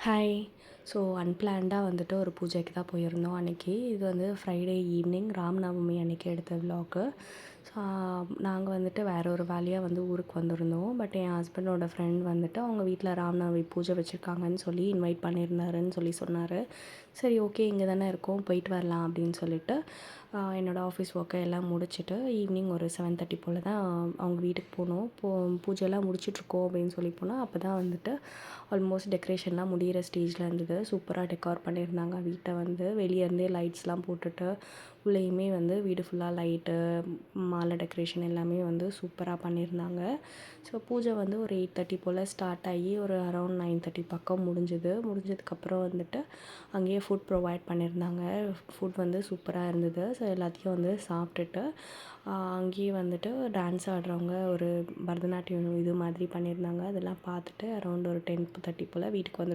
Hi. So அன்பிளான்டாக வந்துட்டு ஒரு பூஜைக்கு தான் போயிருந்தோம் அன்றைக்கி. இது வந்து ஃப்ரைடே ஈவினிங் ராமநவமி அன்றைக்கி எடுத்த விலாகு. ஸோ நாங்கள் வந்துட்டு வேற ஒரு வேலையாக வந்து ஊருக்கு வந்திருந்தோம். பட் என் ஹஸ்பண்டோட ஃப்ரெண்ட் வந்துட்டு அவங்க வீட்டில் ராமநவமி பூஜை வச்சுருக்காங்கன்னு சொல்லி இன்வைட் பண்ணியிருந்தாருன்னு சொன்னார். சரி, ஓகே, இங்கே தானே இருக்கோம், போயிட்டு வரலாம் அப்படின்னு சொல்லிட்டு என்னோடய ஆஃபீஸ் ஒர்க்கை எல்லாம் முடிச்சுட்டு ஈவினிங் ஒரு 7:30 போல் தான் அவங்க வீட்டுக்கு போனோம். பூஜைலாம் முடிச்சிட்ருக்கோம் அப்படின்னு சொல்லி போனால் அப்போ தான் வந்துட்டு ஆல்மோஸ்ட் டெக்கரேஷன்லாம் முடிகிற ஸ்டேஜில் இருந்தது. சூப்பராக டெக்கார் பண்ணியிருந்தாங்க வீட்டை. வந்து வெளியே இருந்தே லைட்ஸ்லாம் போட்டுட்டு உள்ளேயுமே வந்து வீடு ஃபுல்லாக லைட்டு, மாலை டெக்கரேஷன் எல்லாமே வந்து சூப்பராக பண்ணியிருந்தாங்க. ஸோ பூஜை வந்து ஒரு 8:30 போல் ஸ்டார்ட் ஆகி ஒரு அரௌண்ட் 9:30 பக்கம் முடிஞ்சதுக்கப்புறம் வந்துட்டு அங்கேயே ஃபுட் ப்ரொவைட் பண்ணியிருந்தாங்க. ஃபுட் வந்து சூப்பராக இருந்தது. ஸோ எல்லாத்தையும் வந்து சாப்பிட்டுட்டு அங்கேயே வந்துட்டு டான்ஸ் ஆடுறவங்க ஒரு பரதநாட்டியம் இது மாதிரி பண்ணியிருந்தாங்க. அதெல்லாம் பார்த்துட்டு அரௌண்ட் ஒரு 10:30 போல் வீட்டுக்கு வந்துட்டோம்.